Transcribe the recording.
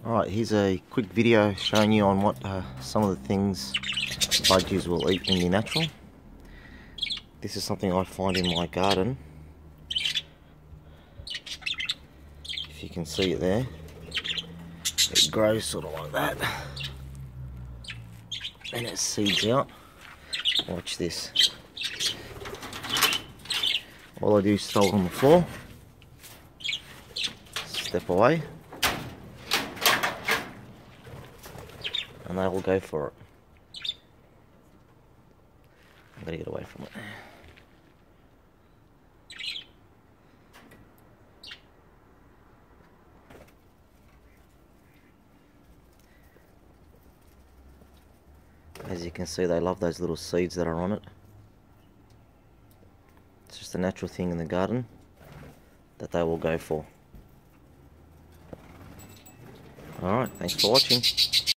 Alright, here's a quick video showing you on what some of the things budgies will eat in the natural. This is something I find in my garden. If you can see it there, it grows sort of like that and it seeds out. Watch this. All I do is throw it on the floor, step away, and they will go for it. I'm going to get away from it. As you can see, they love those little seeds that are on it. It's just a natural thing in the garden that they will go for. Alright, thanks for watching.